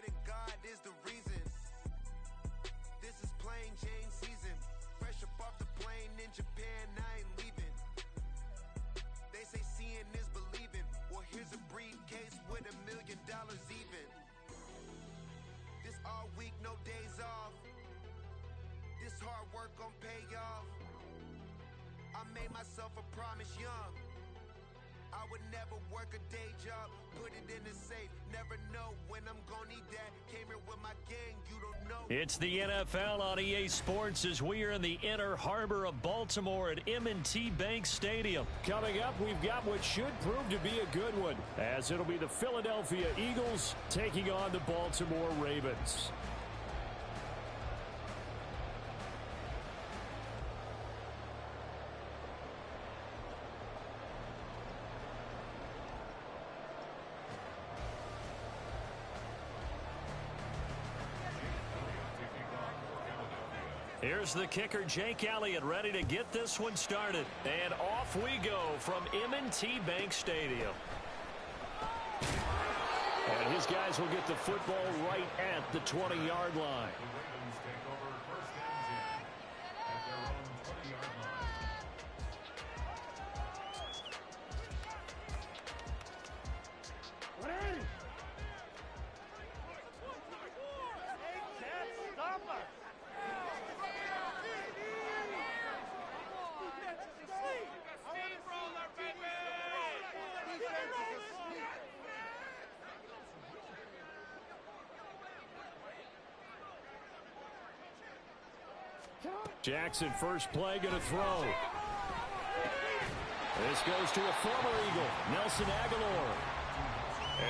pray to God is the reason. This is plain Jane season. Fresh up off the plane in Japan, I ain't leaving. They say seeing is believing. Well, here's a briefcase with $1 million even. This all week, no days off. This hard work gon' pay off. I made myself a promise young. I would never work a day job, put it in the safe. Never know when I'm gonna need that. Came here with my gang, you don't know. It's the NFL on EA Sports as we are in the inner harbor of Baltimore at M&T Bank Stadium. Coming up, we've got what should prove to be a good one, as it'll be the Philadelphia Eagles taking on the Baltimore Ravens. Here's the kicker, Jake Elliott, ready to get this one started. And off we go from M&T Bank Stadium. And his guys will get the football right at the 20-yard line. The Ravens take over first and 10 at their own 20-yard line. Stop us! Jackson, first play, going to throw. This goes to a former Eagle, Nelson Aguilar.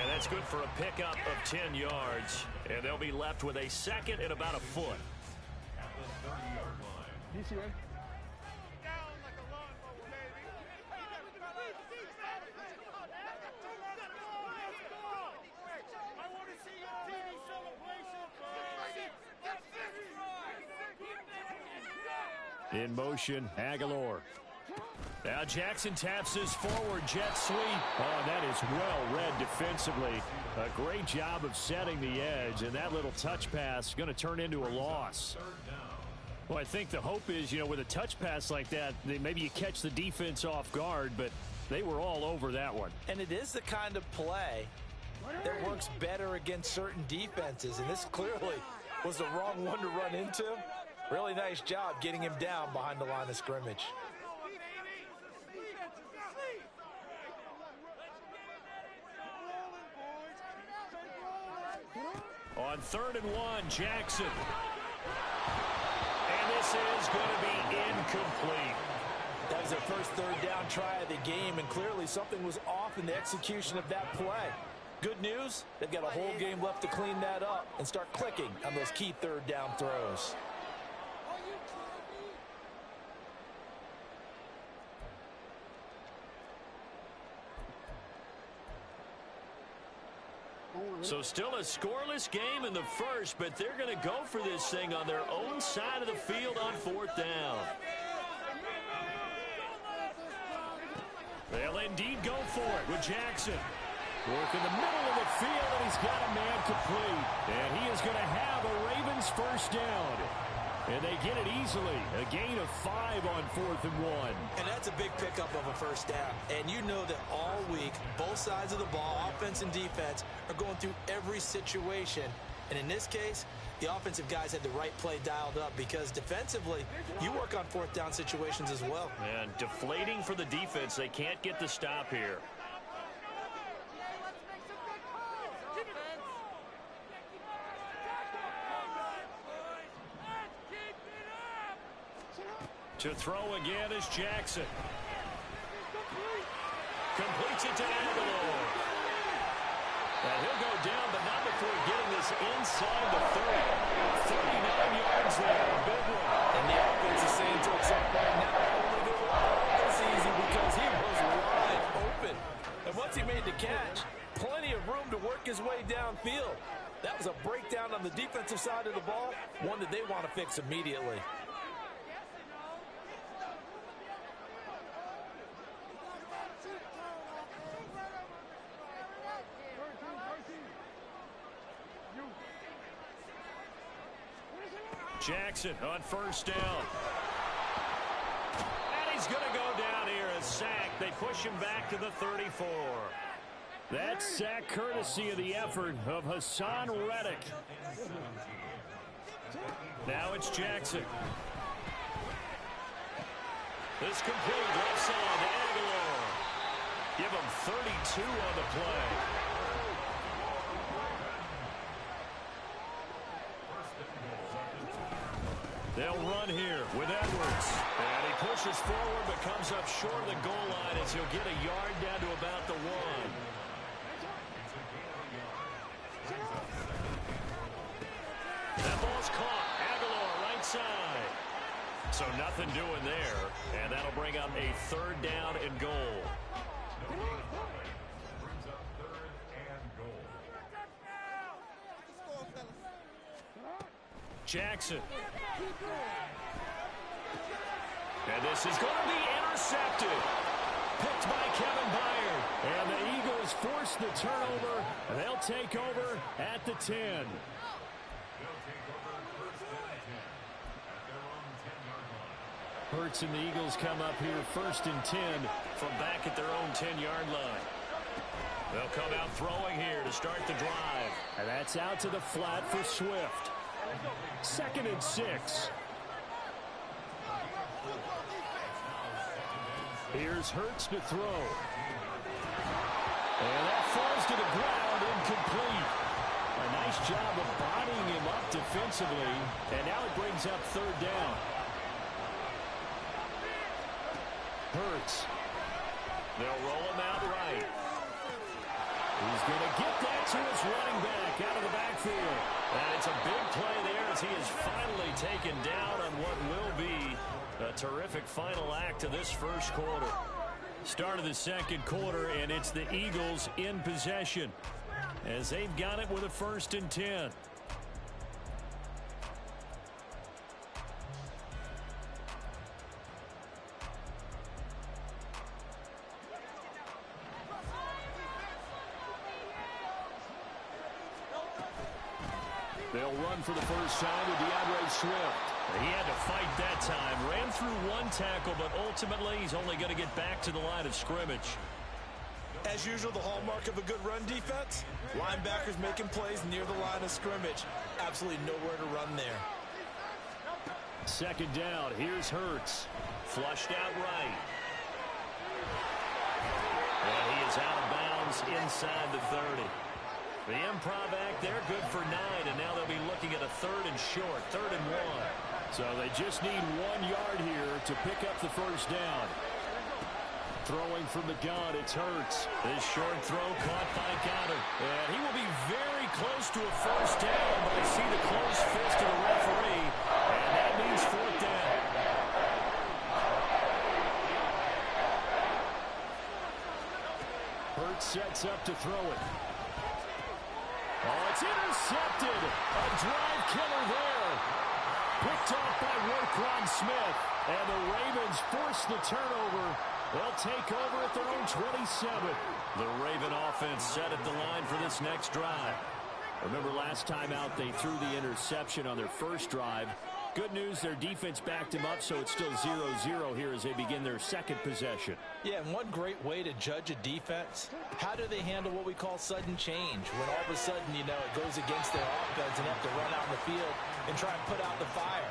And that's good for a pickup of 10 yards. And they'll be left with a second and about a foot. At the 30-yard line. DCA. In motion, Aguilar. Now Jackson taps his forward jet sweep. Oh, that is well read defensively. A great job of setting the edge, and that little touch pass is going to turn into a loss. Well, I think the hope is, with a touch pass like that, maybe you catch the defense off guard, but they were all over that one. And it is the kind of play that works better against certain defenses, and this clearly was the wrong one to run into. Really nice job getting him down behind the line of scrimmage. On 3rd and 1, Jackson. And this is going to be incomplete. That was their first third down try of the game, and clearly something was off in the execution of that play. Good news, they've got a whole game left to clean that up and start clicking on those key third down throws. So still a scoreless game in the first, but they're going to go for this thing on their own side of the field on 4th down. They'll indeed go for it with Jackson. Work in the middle of the field, and he's got a man complete. And he is going to have a Ravens first down. And they get it easily. A gain of 5 on 4th and 1. And that's a big pickup of a first down. And you know that all week, both sides of the ball, offense and defense, are going through every situation. And in this case, the offensive guys had the right play dialed up because defensively, you work on 4th down situations as well. And deflating for the defense. They can't get the stop here. To throw again is Jackson. Completes it to Aguilar. And he'll go down, but not before getting this inside the 30. 39 yards there. A big one. And the offense is saying to itself right now, only go this easy because he was wide open. And once he made the catch, plenty of room to work his way downfield. That was a breakdown on the defensive side of the ball, one that they want to fix immediately. You. Jackson on first down. And he's going to go down here, a sack. They push him back to the 34. That sack courtesy of the effort of Hassan Reddick. Now it's Jackson. This complete left side to Aguilar. Give him 32 on the play. They'll run here with Edwards. And he pushes forward but comes up short of the goal line as he'll get a yard down to about the 1. That ball's caught. Aguilar right side. So nothing doing there. And that'll bring up a 3rd down and goal. Jackson. And this is going to be intercepted. Picked by Kevin Byard. And the Eagles force the turnover. And they'll take over at the 10. Hurts and the Eagles come up here 1st and 10 from back at their own 10-yard line. They'll come out throwing here to start the drive. And that's out to the flat for Swift. 2nd and 6. Here's Hurts to throw. And that falls to the ground, incomplete. A nice job of bodying him up defensively. And now it brings up 3rd down. Hurts. They'll roll him out right. He's going to get that to his running back out of the backfield. And it's a big play there as he is finally taken down on what will be a terrific final act of this first quarter. Start of the second quarter, and it's the Eagles in possession as they've got it with a 1st and 10. They'll run for the first time with DeAndre Swift. He had to fight that time. Ran through 1 tackle, but ultimately he's only going to get back to the line of scrimmage. As usual, the hallmark of a good run defense, linebackers making plays near the line of scrimmage. Absolutely nowhere to run there. 2nd down. Here's Hurts. Flushed out right. And he is out of bounds inside the 30. The improv act there, good for 9, and now they'll be looking at a 3rd and short, 3rd and 1. So they just need 1 yard here to pick up the first down. Throwing from the gun, it's Hurts. This short throw caught by Goddard. And he will be very close to a first down, but I see the closed fist of the referee, and that means 4th down. Hurts sets up to throw it. Oh, it's intercepted. A drive killer there. Picked off by Roquan Smith. And the Ravens force the turnover. They'll take over at their own 27. The Raven offense set at the line for this next drive. Remember last time out they threw the interception on their first drive. Good news, their defense backed him up, so it's still 0-0 here as they begin their second possession. Yeah, and one great way to judge a defense, how do they handle what we call sudden change? When all of a sudden, you know, it goes against their offense and have to run out in the field and try and put out the fire.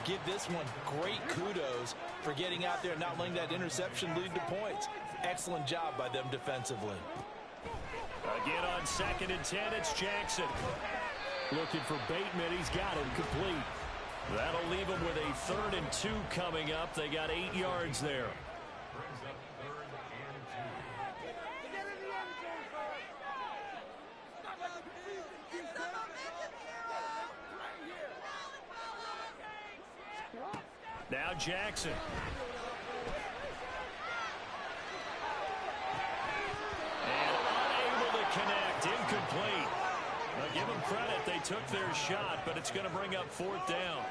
Give this one great kudos for getting out there and not letting that interception lead to points. Excellent job by them defensively. Again on 2nd and 10, it's Jackson. Looking for Bateman, he's got him complete. That'll leave them with a 3rd and 2 coming up. They got 8 yards there. Now Jackson. And unable to connect. Incomplete. Now give them credit. They took their shot, but it's going to bring up 4th down.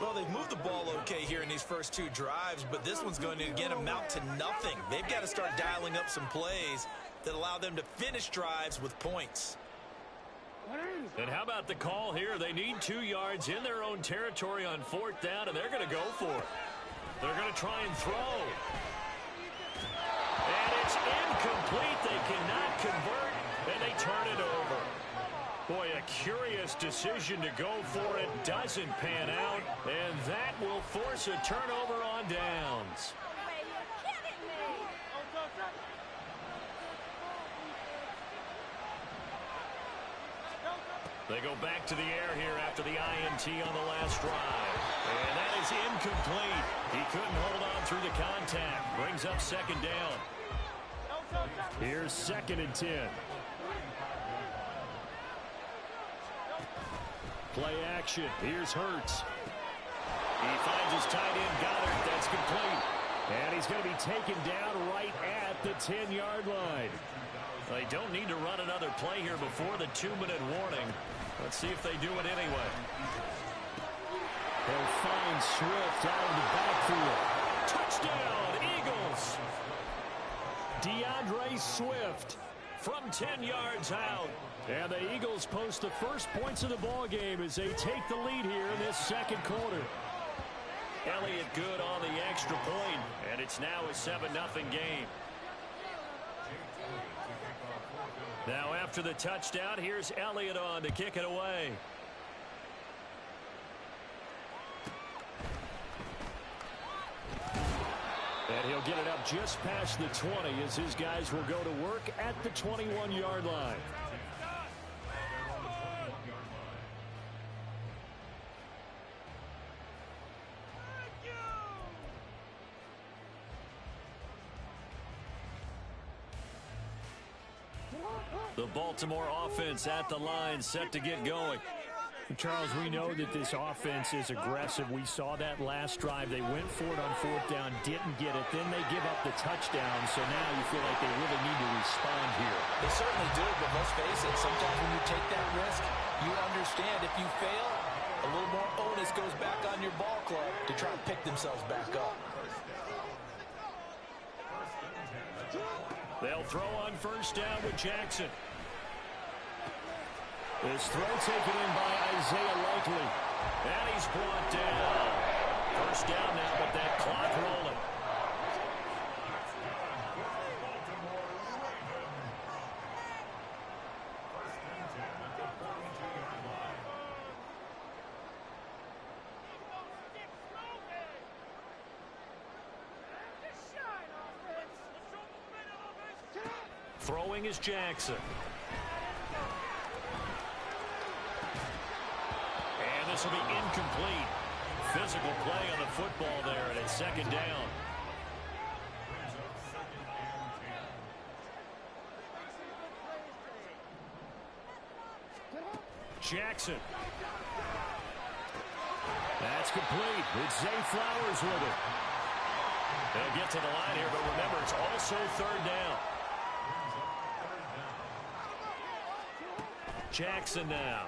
Well, they've moved the ball okay here in these first 2 drives, but this one's going to, again, amount to nothing. They've got to start dialing up some plays that allow them to finish drives with points. And how about the call here? They need 2 yards in their own territory on 4th down, and they're going to go for it. They're going to try and throw. And it's incomplete. They cannot convert, and they turn it over. Boy, a curious decision to go for it. Doesn't pan out, and that will force a turnover on downs. They go back to the air here after the INT on the last drive. And that is incomplete. He couldn't hold on through the contact. Brings up 2nd down. Here's 2nd and 10. Play action. Here's Hurts. He finds his tight end, Goddard. That's complete. And he's going to be taken down right at the 10-yard line. They don't need to run another play here before the 2-minute warning. Let's see if they do it anyway. They'll find Swift out of the backfield. Touchdown, Eagles! DeAndre Swift from 10 yards out. And the Eagles post the first points of the ball game as they take the lead here in this 2nd quarter. Elliott good on the extra point, and it's now a 7-0 game. Now after the touchdown, here's Elliott on to kick it away. And he'll get it up just past the 20 as his guys will go to work at the 21-yard line. The Baltimore offense at the line, set to get going. Charles, we know that this offense is aggressive. We saw that last drive. They went for it on 4th down, didn't get it. Then they give up the touchdown, so now you feel like they really need to respond here. They certainly do, but let's face it, sometimes when you take that risk, you understand if you fail, a little more onus goes back on your ball club to try and pick themselves back up. They'll throw on 1st down with Jackson. This throw taken in by Isaiah Likely. And he's brought down. 1st down now, but that clock rolling. Throwing is Jackson. And this will be incomplete. Physical play on the football there, and it's 2nd down. Jackson. That's complete. It's Zay Flowers with it. They'll get to the line here, but remember, it's also 3rd down. Jackson now.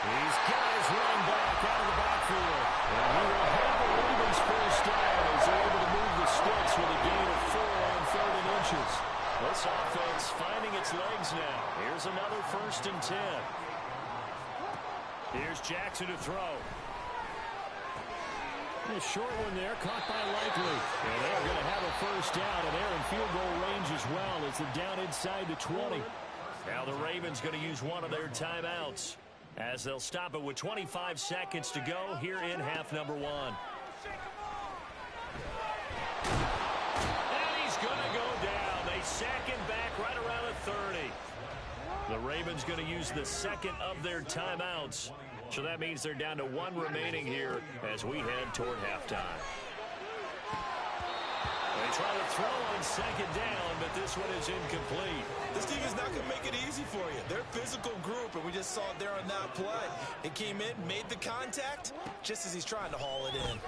He's got his running back out of the backfield. And he will have the Ravens 1st down as they're able to move the sticks with a gain of 4 on 3rd and inches. This offense finding its legs now. Here's another 1st and 10. Here's Jackson to throw. A short one there, caught by Likely. And they're going to have a 1st down, and they're in field goal range as well as they're down inside the 20. Now the Ravens going to use one of their timeouts as they'll stop it with 25 seconds to go here in half number 1. And he's going to go down. They sack him back right around the 30. The Ravens going to use the 2nd of their timeouts. So that means they're down to 1 remaining here as we head toward halftime. They try to throw on 2nd down, but this one is incomplete. This team is not going to make it easy for you. They're a physical group, and we just saw it there on that play. It came in, made the contact, just as he's trying to haul it in.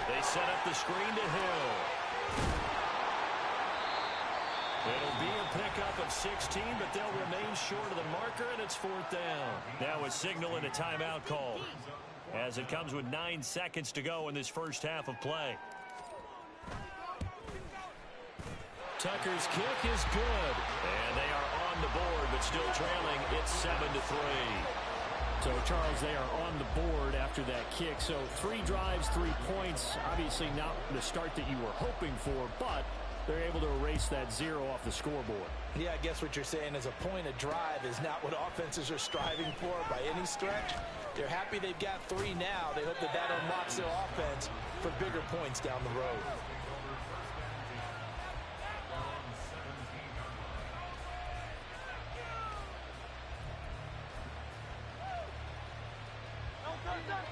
They set up the screen to Hill. It'll be a pickup of 16, but they'll remain short of the marker, and it's 4th down. Now a signal and a timeout call as it comes with 9 seconds to go in this first half of play. Tucker's kick is good, and they are on the board, but still trailing. It's 7-3. So, Charles, they are on the board after that kick. So 3 drives, 3 points. Obviously not the start that you were hoping for, but they're able to erase that 0 off the scoreboard. Yeah, I guess what you're saying is a point of drive is not what offenses are striving for by any stretch. They're happy they've got 3 now. They hope that that unlocks their offense for bigger points down the road.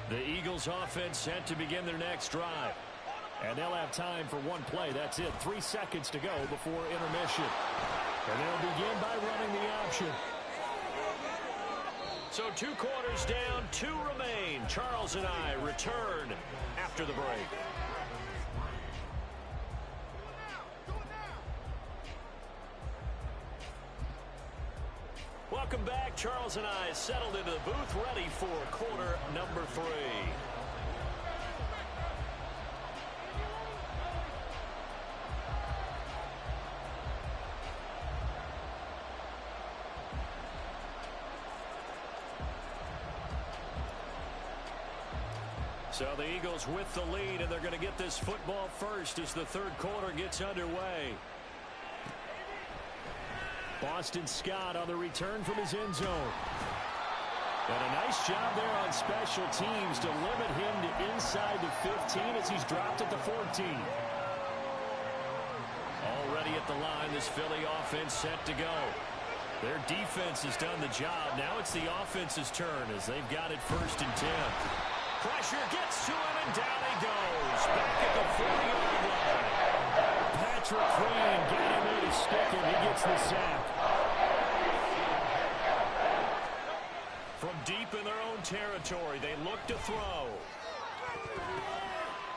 The Eagles offense set to begin their next drive. And they'll have time for 1 play. That's it. 3 seconds to go before intermission. And they'll begin by running the option. So 2 quarters down, 2 remain. Charles and I return after the break. Welcome back. Charles and I settled into the booth, ready for quarter number 3. So the Eagles with the lead, and they're going to get this football first as the 3rd quarter gets underway. Boston Scott on the return from his end zone. And a nice job there on special teams to limit him to inside the 15 as he's dropped at the 14. Already at the line, this Philly offense set to go. Their defense has done the job. Now it's the offense's turn as they've got it 1st and 10. Pressure gets to him, and down he goes. Back at the 40-yard line. Patrick Queen got him there to stick him. He gets the sack. From deep in their own territory, they look to throw.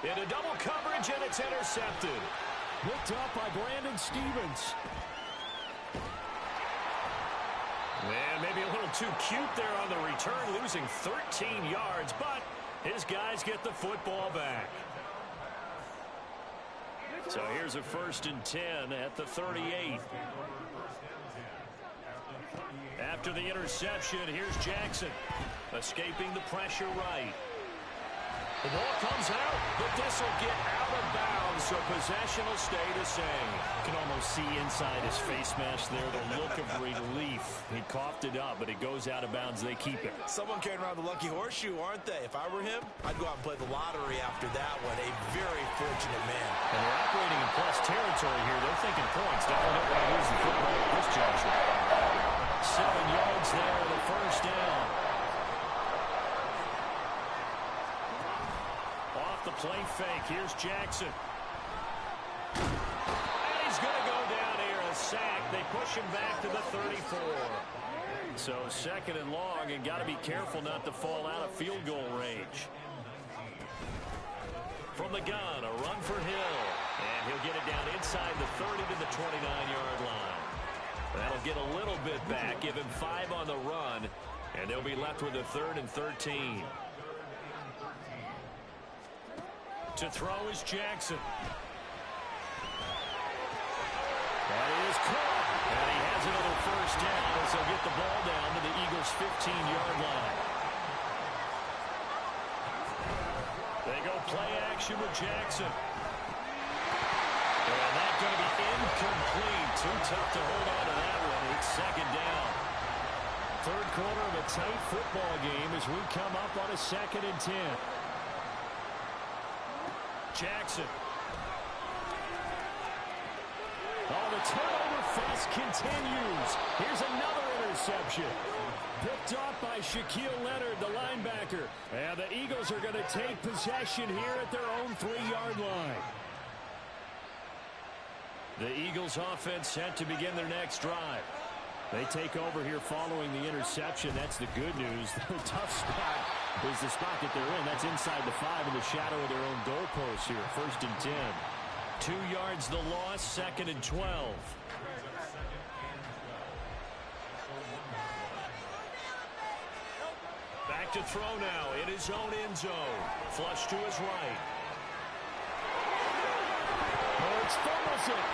Into double coverage, and it's intercepted. Picked up by Brandon Stevens. And maybe a little too cute there on the return, losing 13 yards, but his guys get the football back. So here's a 1st and 10 at the 38. After the interception, here's Jackson, escaping the pressure right. The ball comes out, but this will get out of bounds, so possession will stay the same. You can almost see inside his face mask there the look of relief. He coughed it up, but it goes out of bounds. They keep it. Someone carrying around the lucky horseshoe, aren't they? If I were him, I'd go out and play the lottery after that one. A very fortunate man. And they're operating in plus territory here. They're thinking points. Definitely don't want to lose the football at this juncture. 7 yards there, the 1st down. Off the play fake, here's Jackson. And he's going to go down here, a sack. They push him back to the 34. So 2nd and long, and got to be careful not to fall out of field goal range. From the gun, a run for Hill. And he'll get it down inside the 30 to the 29-yard line. That'll get a little bit back, give him 5 on the run, and they'll be left with a 3rd and 13. To throw is Jackson. That is caught. And he has another 1st down as they'll get the ball down to the Eagles' 15-yard line. They go play action with Jackson. And that's going to be incomplete. Too tough to hold on to that one. It's 2nd down. 3rd quarter of a tight football game as we come up on a 2nd and 10. Jackson. Oh, the turnover fuss continues. Here's another interception. Picked off by Shaquille Leonard, the linebacker. And the Eagles are going to take possession here at their own 3-yard line. The Eagles offense set to begin their next drive. They take over here following the interception. That's the good news. The tough spot is the spot that they're in. That's inside the 5 in the shadow of their own goalposts here. 1st and 10. 2 yards the loss, 2nd and 12. Back to throw now in his own end zone. Flush to his right. Hurts fumbles it.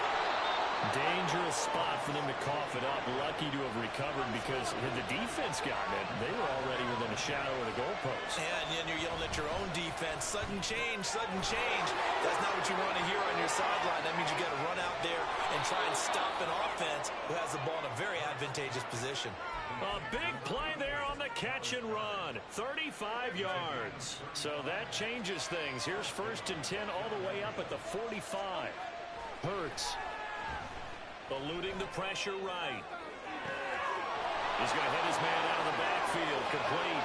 Dangerous spot for them to cough it up. Lucky to have recovered because had the defense gotten it, they were already within a shadow of the goalpost. And then you're yelling at your own defense. Sudden change, sudden change. That's not what you want to hear on your sideline. That means you got to run out there and try and stop an offense who has the ball in a very advantageous position. A big play there on the catch and run. 35 yards. So that changes things. Here's 1st and 10 all the way up at the 45. Hurts. Eluding the pressure right. He's going to hit his man out of the backfield. Complete.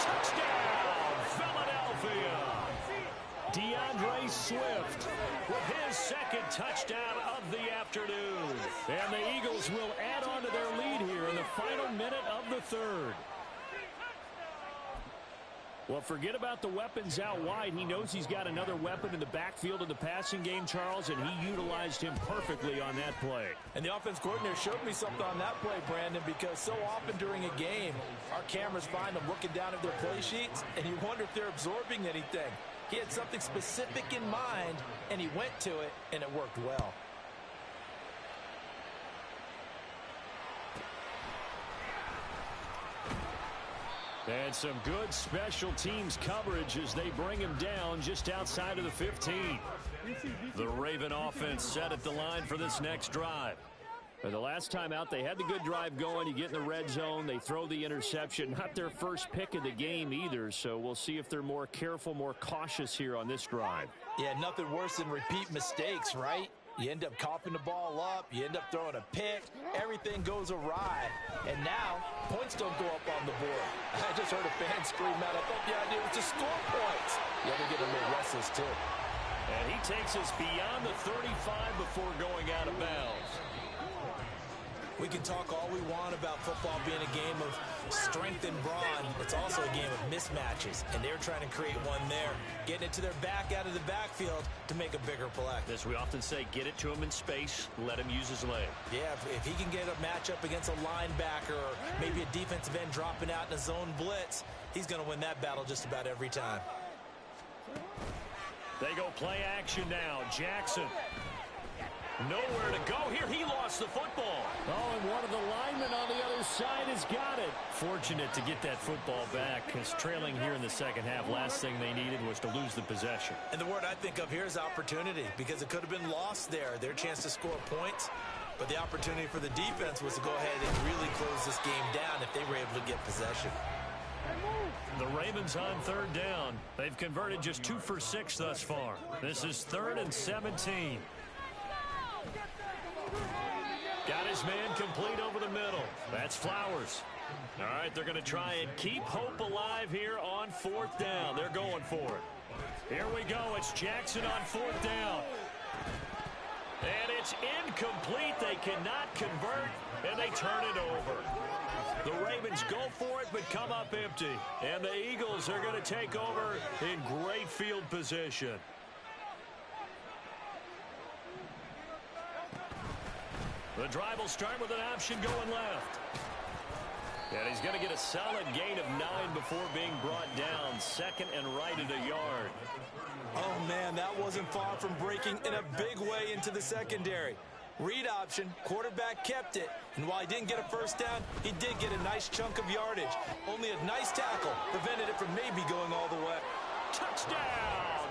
Touchdown, Philadelphia. DeAndre Swift with his 2nd touchdown of the afternoon. And the Eagles will add on to their lead here in the final minute of the 3rd. Well, forget about the weapons out wide. He knows he's got another weapon in the backfield of the passing game, Charles, and he utilized him perfectly on that play. And the offense coordinator showed me something on that play, Brandon, because so often during a game, our cameras find them looking down at their play sheets, and you wonder if they're absorbing anything. He had something specific in mind, and he went to it, and it worked well. And some good special teams coverage as they bring him down just outside of the 15. The Raven offense set at the line for this next drive. And the last time out, they had the good drive going. You get in the red zone, they throw the interception. Not their first pick of the game either, so we'll see if they're more careful, more cautious here on this drive. Yeah, nothing worse than repeat mistakes, right? You end up coughing the ball up. You end up throwing a pick. Everything goes awry. And now, points don't go up on the board. I just heard a fan scream out. I thought the idea was to score points. Yeah, they're getting a little restless, too. And he takes us beyond the 35 before going out of bounds. We can talk all we want about football being a game of strength and brawn. It's also a game of mismatches, and they're trying to create one there, getting it to their back out of the backfield to make a bigger play. As we often say, get it to him in space, let him use his leg. Yeah, if he can get a matchup against a linebacker or maybe a defensive end dropping out in a zone blitz, he's going to win that battle just about every time. They go play action now. Jackson. Nowhere to go here. He lost the football. Oh, and one of the linemen on the other side has got it. Fortunate to get that football back because trailing here in the second half, last thing they needed was to lose the possession. And the word I think of here is opportunity because it could have been lost there. Their chance to score points. But the opportunity for the defense was to go ahead and really close this game down if they were able to get possession. The Ravens on 3rd down. They've converted just 2 for 6 thus far. This is 3rd and 17. Got his man complete over the middle. That's Flowers. All right, they're going to try and keep hope alive here on 4th down. They're going for it. Here we go. It's Jackson on 4th down. And it's incomplete. They cannot convert, and they turn it over. The Ravens go for it, but come up empty. And the Eagles are going to take over in great field position. The drive will start with an option going left. And he's going to get a solid gain of 9 before being brought down. 2nd and right at a yard. Oh, man, that wasn't far from breaking in a big way into the secondary. Read option, quarterback kept it. And while he didn't get a first down, he did get a nice chunk of yardage. Only a nice tackle prevented it from maybe going all the way. Touchdown!